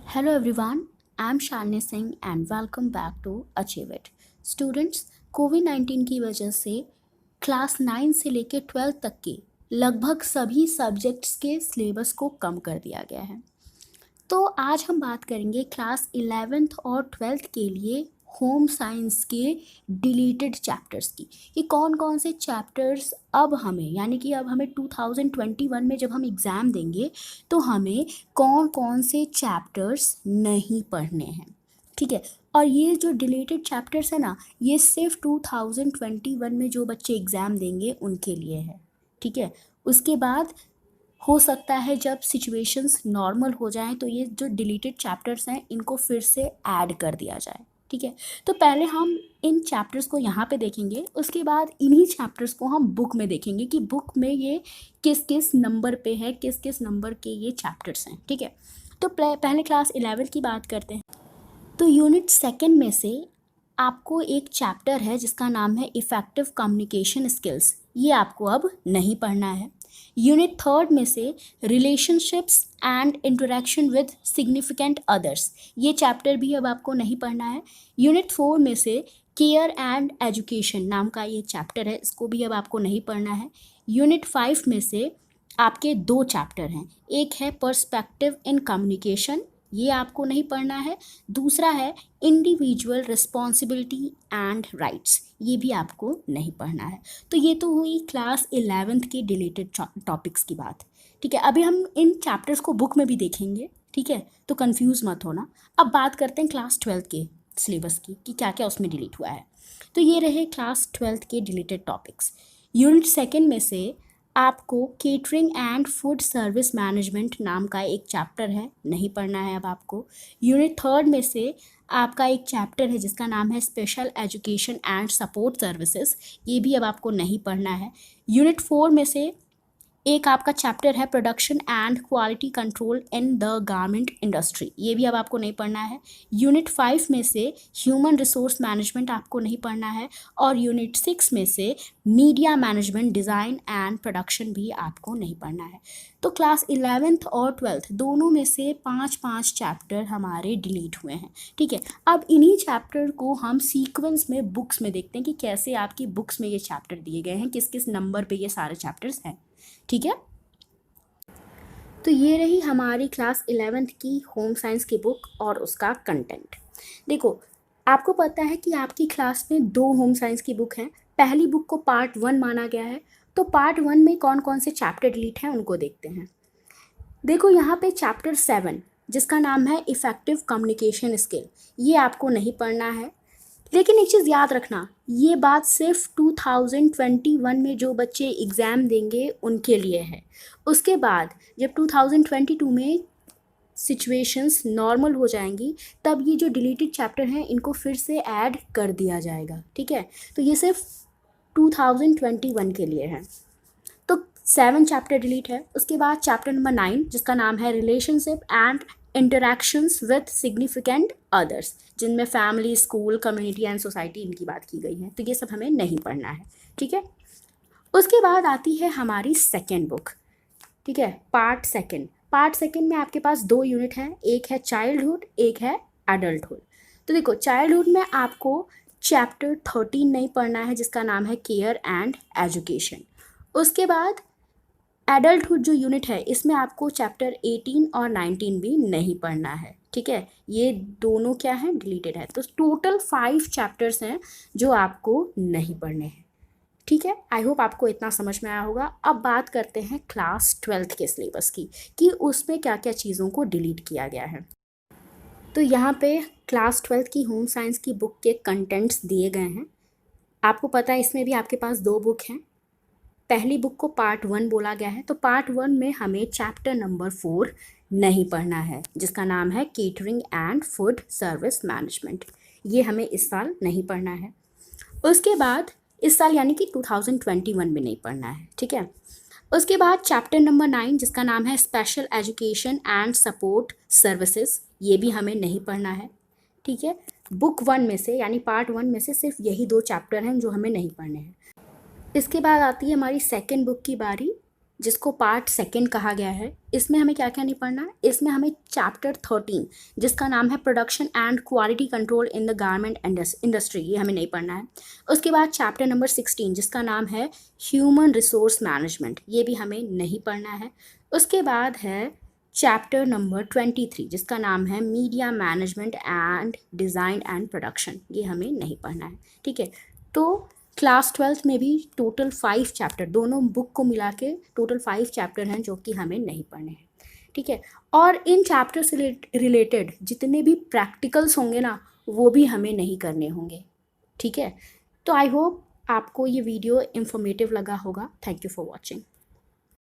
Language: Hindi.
Hello everyone, I am Shalini Singh and welcome back to Achieve It. Students, कोविड-19 की वजह से क्लास 9 से लेकर 12 तक के लगभग सभी सब्जेक्ट्स के सिलेबस को कम कर दिया गया है। तो आज हम बात करेंगे क्लास 11th और 12th के लिए होम साइंस के डिलीटेड चैप्टर्स की कि कौन कौन से चैप्टर्स अब हमें यानी कि अब हमें 2021 में जब हम एग्ज़ाम देंगे तो हमें कौन कौन से चैप्टर्स नहीं पढ़ने हैं। ठीक है, और ये जो डिलीटेड चैप्टर्स है ना, ये सिर्फ 2021 में जो बच्चे एग्ज़ाम देंगे उनके लिए है। ठीक है, उसके बाद हो सकता है जब सिचुएशंस नॉर्मल हो जाएं तो ये जो डिलीटेड चैप्टर्स हैं इनको फिर से ऐड कर दिया जाए। ठीक है, तो पहले हम इन चैप्टर्स को यहाँ पे देखेंगे, उसके बाद इन्हीं चैप्टर्स को हम बुक में देखेंगे कि बुक में ये किस किस नंबर पे है, किस किस नंबर के ये चैप्टर्स हैं। ठीक है, तो पहले क्लास 11 की बात करते हैं। तो यूनिट सेकंड में से आपको एक चैप्टर है जिसका नाम है इफ़ेक्टिव कम्युनिकेशन स्किल्स, ये आपको अब नहीं पढ़ना है। यूनिट थर्ड में से relationships and interaction with significant others, ये चैप्टर भी अब आपको नहीं पढ़ना है। यूनिट 4 में से केयर एंड एजुकेशन नाम का ये चैप्टर है, इसको भी अब आपको नहीं पढ़ना है। यूनिट 5 में से आपके दो चैप्टर हैं, एक है पर्सपेक्टिव इन कम्युनिकेशन, ये आपको नहीं पढ़ना है। दूसरा है इंडिविजुअल रिस्पॉन्सिबिलिटी एंड राइट्स, ये भी आपको नहीं पढ़ना है। तो ये तो हुई क्लास 11th के डिलीटेड टॉपिक्स की बात। ठीक है, अभी हम इन चैप्टर्स को बुक में भी देखेंगे। ठीक है, तो कंफ्यूज मत होना। अब बात करते हैं क्लास 12 के सिलेबस की कि क्या क्या उसमें डिलीट हुआ है। तो ये रहे क्लास 12 के डिलीटेड टॉपिक्स। यूनिट सेकेंड में से आपको catering and food service management नाम का एक चैप्टर है, नहीं पढ़ना है अब आपको। यूनिट थर्ड में से आपका एक चैप्टर है जिसका नाम है special education and support services, ये भी अब आपको नहीं पढ़ना है। यूनिट 4 में से एक आपका चैप्टर है production and quality control in the garment industry, ये भी अब आपको नहीं पढ़ना है। यूनिट 5 में से ह्यूमन रिसोर्स मैनेजमेंट आपको नहीं पढ़ना है। और यूनिट 6 में से media management design and production भी आपको नहीं पढ़ना है। तो क्लास 11th और 12th दोनों में से 5-5 चैप्टर हमारे डिलीट हुए हैं। ठीक है, अब इन्हीं चैप्टर को हम सीक्वेंस में बुक्स में देखते हैं कि कैसे आपकी बुक्स में ये चैप्टर दिए गए हैं, किस किस नंबर पे ये सारे चैप्टर्स हैं। ठीक है, तो ये रही हमारी क्लास 11th की होम साइंस की बुक और उसका कंटेंट। देखो, आपको पता है कि आपकी क्लास में दो होम साइंस की बुक हैं। पहली बुक को पार्ट 1 माना गया है, तो पार्ट 1 में कौन कौन से चैप्टर डिलीट हैं उनको देखते हैं। देखो यहाँ पे चैप्टर 7 जिसका नाम है इफ़ेक्टिव कम्युनिकेशन स्किल, ये आपको नहीं पढ़ना है। लेकिन एक चीज़ याद रखना, ये बात सिर्फ 2021 में जो बच्चे एग्ज़ाम देंगे उनके लिए है। उसके बाद जब 2022 में सिचुएशंस नॉर्मल हो जाएंगी तब ये जो डिलीटेड चैप्टर हैं इनको फिर से ऐड कर दिया जाएगा। ठीक है, तो ये सिर्फ 2021 के लिए है। तो 7 चैप्टर डिलीट है। उसके बाद चैप्टर नंबर 9 जिसका नाम है relationship and interactions with significant others, जिनमें family, school, community and society इनकी बात की गई है, तो ये सब हमें नहीं पढ़ना है। ठीक है, उसके बाद आती है हमारी सेकेंड बुक। ठीक है, पार्ट सेकेंड में आपके पास दो यूनिट हैं, एक है चाइल्डहुड, एक है एडल्टहुड। तो देखो, चाइल्डहुड में आपको चैप्टर 13 नहीं पढ़ना है जिसका नाम है केयर एंड एजुकेशन। उसके बाद एडल्टहुड जो यूनिट है इसमें आपको चैप्टर 18 और 19 भी नहीं पढ़ना है। ठीक है, ये दोनों क्या हैं, डिलीटेड है। तो टोटल 5 चैप्टर्स हैं जो आपको नहीं पढ़ने हैं। ठीक है, आई होप आपको इतना समझ में आया होगा। अब बात करते हैं क्लास 12th के सिलेबस की कि उसमें क्या क्या चीज़ों को डिलीट किया गया है। तो यहाँ पे क्लास 12th की होम साइंस की बुक के कंटेंट्स दिए गए हैं। आपको पता है इसमें भी आपके पास दो बुक हैं। पहली बुक को पार्ट 1 बोला गया है, तो पार्ट 1 में हमें चैप्टर नंबर 4 नहीं पढ़ना है जिसका नाम है catering and food service management, ये हमें इस साल नहीं पढ़ना है। उसके बाद इस साल यानी कि 2021 में नहीं पढ़ना है। ठीक है, उसके बाद चैप्टर नंबर 9 जिसका नाम है special education and support services, ये भी हमें नहीं पढ़ना है। ठीक है, बुक 1 में से यानी पार्ट 1 में से सिर्फ यही दो चैप्टर हैं जो हमें नहीं पढ़ने हैं। इसके बाद आती है हमारी सेकेंड बुक की बारी, जिसको पार्ट सेकंड कहा गया है, इसमें हमें क्या क्या नहीं पढ़ना है। इसमें हमें चैप्टर 13 जिसका नाम है production and quality control in the garment industry, ये हमें नहीं पढ़ना है। उसके बाद चैप्टर नंबर 16 जिसका नाम है ह्यूमन रिसोर्स मैनेजमेंट, ये भी हमें नहीं पढ़ना है। उसके बाद है चैप्टर नंबर 23 जिसका नाम है media management and design and production, ये हमें नहीं पढ़ना है। ठीक है, तो क्लास 12th में भी टोटल 5 चैप्टर, दोनों बुक को मिला के टोटल 5 चैप्टर हैं जो कि हमें नहीं पढ़ने हैं। ठीक है, और इन चैप्टर से रिलेटेड जितने भी प्रैक्टिकल्स होंगे ना, वो भी हमें नहीं करने होंगे। ठीक है, तो आई होप आपको ये वीडियो इन्फॉर्मेटिव लगा होगा। Thank you for watching.